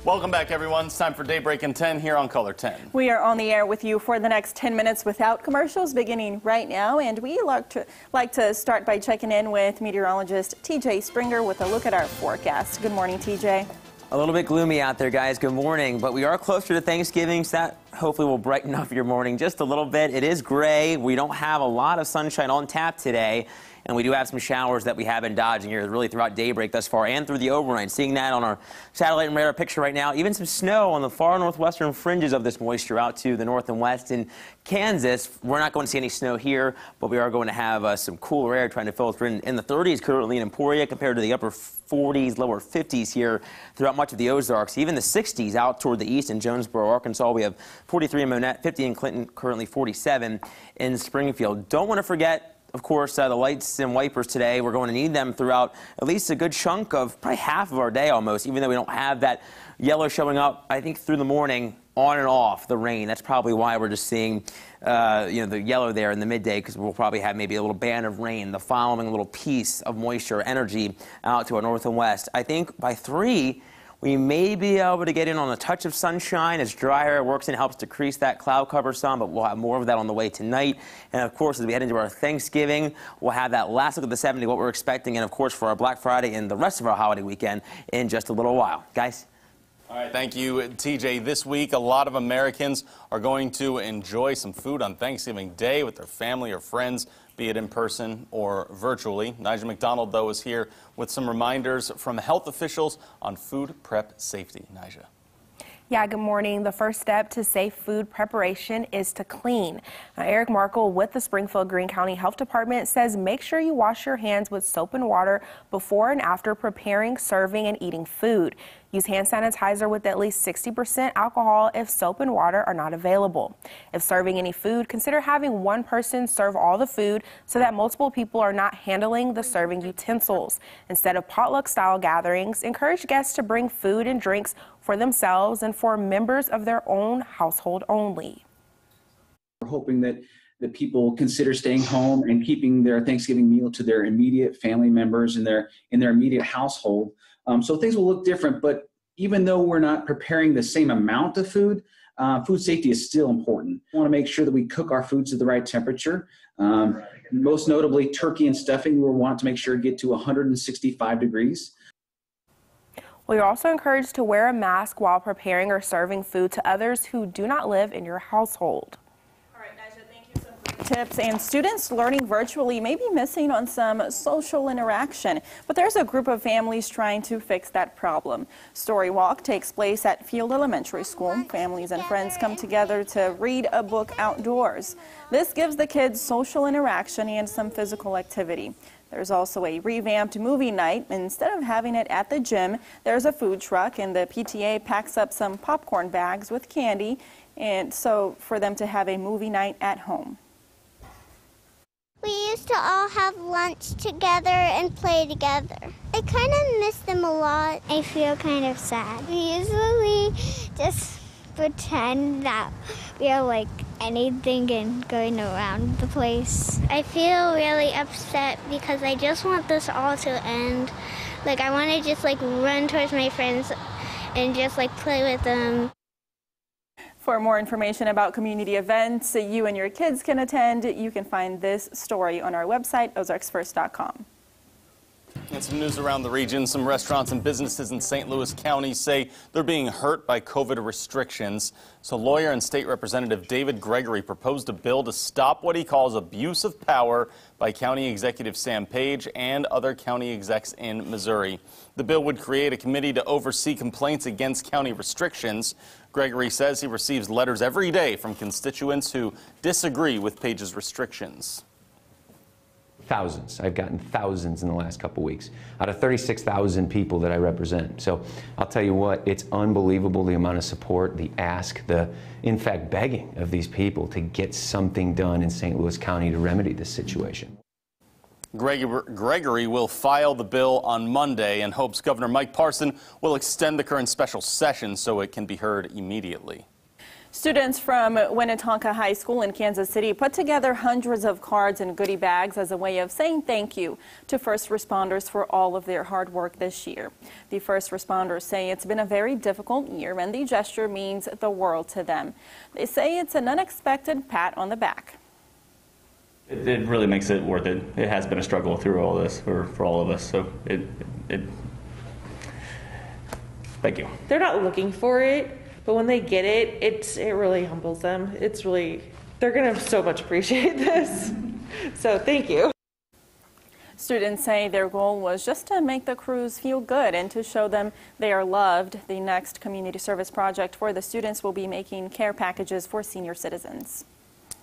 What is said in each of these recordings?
Welcome back, everyone. It's time for Daybreak in 10 here on Color 10. We are on the air with you for the next 10 minutes without commercials beginning right now. And we like to start by checking in with meteorologist TJ Springer with a look at our forecast. Good morning, TJ. A little bit gloomy out there, guys. Good morning. But we are closer to Thanksgiving, so that hopefully will brighten up your morning just a little bit. It is gray. We don't have a lot of sunshine on tap today. And we do have some showers that we have been dodging here really throughout Daybreak thus far and through the overnight. Seeing that on our satellite and radar picture right now. Even some snow on the far northwestern fringes of this moisture out to the north and west. In Kansas, we're not going to see any snow here, but we are going to have some cooler air trying to filter in the 30s currently in Emporia compared to the upper 40s, lower 50s here throughout much of the Ozarks. Even the 60s out toward the east in Jonesboro, Arkansas. We have 43 in Monette, 50 in Clinton, currently 47 in Springfield. Don't want to forget, of course, the lights and wipers today. We're going to need them throughout at least a good chunk of probably half of our day almost, even though we don't have that yellow showing up, I think, through the morning on and off the rain. That's probably why we're just seeing the yellow there in the midday, because we'll probably have maybe a little band of rain, the following little piece of moisture, energy out to our north and west. I think by 3, we may be able to get in on a touch of sunshine as dry air works in, helps decrease that cloud cover some, but we'll have more of that on the way tonight. And of course, as we head into our Thanksgiving, we'll have that last look at the 70, what we're expecting, and of course for our Black Friday and the rest of our holiday weekend in just a little while. Guys? All right, thank you, TJ. This week, a lot of Americans are going to enjoy some food on Thanksgiving Day with their family or friends, be it in person or virtually. Nigel McDonald, though, is here with some reminders from health officials on food prep safety. Nigel. Yeah, good morning. The first step to safe food preparation is to clean. Now, Eric Markle with the Springfield Greene County Health Department says make sure you wash your hands with soap and water before and after preparing, serving, and eating food. Use hand sanitizer with at least 60% alcohol if soap and water are not available. If serving any food, consider having one person serve all the food so that multiple people are not handling the serving utensils. Instead of potluck-style gatherings, encourage guests to bring food and drinks for themselves and for members of their own household only. We're hoping that people consider staying home and keeping their Thanksgiving meal to their immediate family members in their immediate household. So things will look different, but even though we're not preparing the same amount of food, food safety is still important. We want to make sure that we cook our foods at the right temperature. Most notably, turkey and stuffing, we want to make sure get to 165 degrees. Well, you're also encouraged to wear a mask while preparing or serving food to others who do not live in your household. All right, Nisha, thank you. Some great tips. And students learning virtually may be missing on some social interaction, but there's a group of families trying to fix that problem. Story Walk takes place at Field Elementary School. Families and friends come together to read a book outdoors. This gives the kids social interaction and some physical activity. There's also a revamped movie night. Instead of having it at the gym, there's a food truck, and the PTA packs up some popcorn bags with candy, and so for them to have a movie night at home. We used to all have lunch together and play together. I kind of miss them a lot. I feel kind of sad. We usually just pretend that we are like anything and going around the place. I feel really upset because I just want this all to end. Like, I want to just like run towards my friends and just like play with them. For more information about community events you and your kids can attend, you can find this story on our website, ozarksfirst.com. And some news around the region. Some restaurants and businesses in St. Louis County say they're being hurt by COVID restrictions. So lawyer and state representative David Gregory proposed a bill to stop what he calls abuse of power by County Executive Sam Page and other county execs in Missouri. The bill would create a committee to oversee complaints against county restrictions. Gregory says he receives letters every day from constituents who disagree with Page's restrictions. Thousands. I've gotten thousands in the last couple weeks out of 36,000 people that I represent. So I'll tell you what, it's unbelievable the amount of support, the ask, the in fact begging of these people to get something done in St. Louis County to remedy this situation. Gregory will file the bill on Monday and hopes Governor Mike Parson will extend the current special session so it can be heard immediately. Students from Winnetonka High School in Kansas City put together hundreds of cards and goodie bags as a way of saying thank you to first responders for all of their hard work this year. The first responders say it's been a very difficult year and the gesture means the world to them. They say it's an unexpected pat on the back. It really makes it worth it. It has been a struggle through all this for all of us, so thank you. They're not looking for it, but when they get it, it really humbles them. They're gonna so much appreciate this. So thank you. Students say their goal was just to make the crews feel good and to show them they are loved. The next community service project for the students will be making care packages for senior citizens.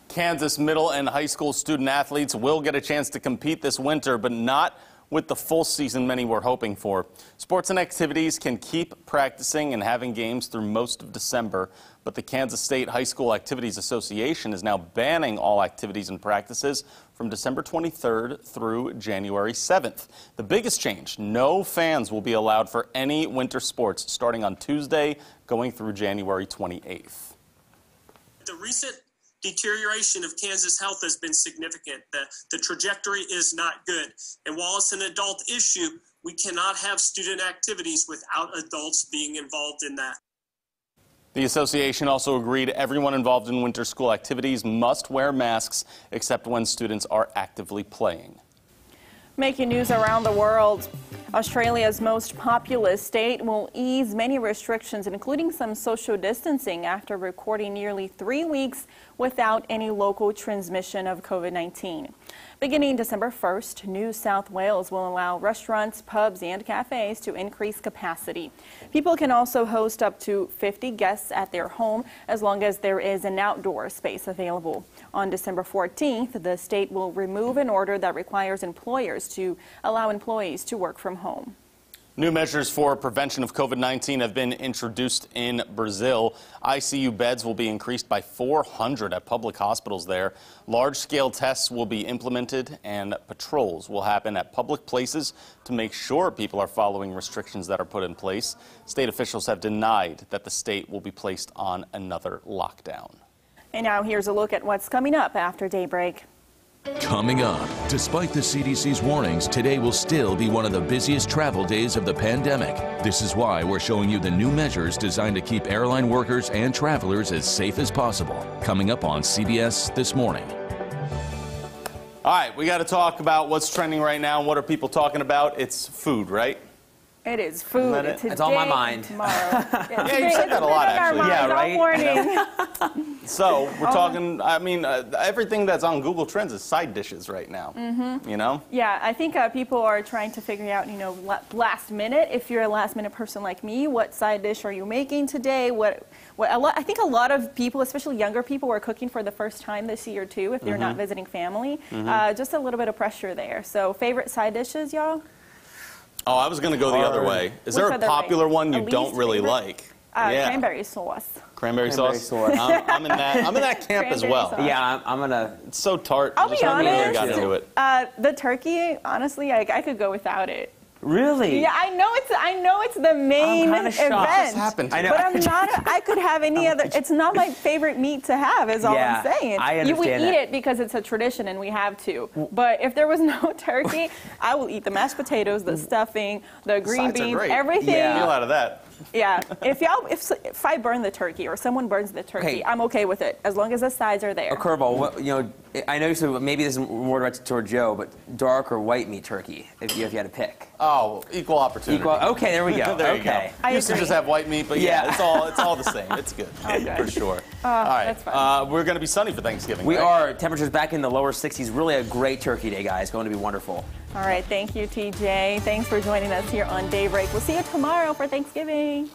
Kansas middle and high school student athletes will get a chance to compete this winter, but not with the full season many were hoping for. Sports and activities can keep practicing and having games through most of December, but the Kansas State High School Activities Association is now banning all activities and practices from December 23rd through January 7th. The biggest change, no fans will be allowed for any winter sports starting on Tuesday going through January 28th. The recent deterioration of Kansas health has been significant. The trajectory is not good. And while it's an adult issue, we cannot have student activities without adults being involved in that. The association also agreed everyone involved in winter school activities must wear masks except when students are actively playing. Making news around the world. Australia's most populous state will ease many restrictions, including some social distancing, after recording nearly 3 weeks without any local transmission of COVID-19. Beginning December 1st, New South Wales will allow restaurants, pubs, and cafes to increase capacity. People can also host up to 50 guests at their home as long as there is an outdoor space available. On December 14th, the state will remove an order that requires employers to allow employees to work from home. New measures for prevention of COVID-19 have been introduced in Brazil. ICU beds will be increased by 400 at public hospitals there. Large-scale tests will be implemented and patrols will happen at public places to make sure people are following restrictions that are put in place. State officials have denied that the state will be placed on another lockdown. And now here's a look at what's coming up after Daybreak. Coming up, despite the CDC's warnings, today will still be one of the busiest travel days of the pandemic. This is why we're showing you the new measures designed to keep airline workers and travelers as safe as possible. Coming up on CBS This Morning. All right, we got to talk about what's trending right now. What are people talking about? It's food, right? It is food. Isn't that it? Today, It's on my mind. Tomorrow. Yeah, you said that a lot, actually. Yeah, right? All morning. So we're talking, I mean, everything that's on Google Trends is side dishes right now, you know? Yeah, I think people are trying to figure out, you know, last minute, if you're a last minute person like me, what side dish are you making today? I think a lot of people, especially younger people, are cooking for the first time this year too, if they're not visiting family. Just a little bit of pressure there. So favorite side dishes, y'all? Oh, I was going to go the other way. Is there a popular one you don't really like? Yeah. Cranberry sauce. Cranberry sauce? I'm in that camp as well. Sauce. Yeah, I'm gonna. It's so tart. I'll be honest. Got into it. The turkey, honestly, I could go without it. Really? Yeah, I know it's the main I'm kinda shocked. event. What happened? I know. But I'm not. I could have any other. It's not my favorite meat to have. Is all Yeah, I'm saying. I We understand eat that. it because it's a tradition and we have to. But if there was no turkey, I will eat the mashed potatoes, the stuffing, the green Sides are beans, great. everything. Yeah. Feel out of that. Yeah. If I burn the turkey or someone burns the turkey, Okay. I'm okay with it as long as the sides are there. A curveball. You know, I know you said maybe this is more directed toward Joe, but dark or white meat turkey, if you had to pick. Oh, equal opportunity. Okay, there we go. There okay. you go. I Used to agree. just have white meat, but yeah, it's all the same. It's good for sure. All right, that's fine. we're going to be sunny for Thanksgiving. We right? are. Temperatures back in the lower 60s. Really a great turkey day, guys. Going to be wonderful. All right. Thank you, TJ. Thanks for joining us here on Daybreak. We'll see you tomorrow for Thanksgiving.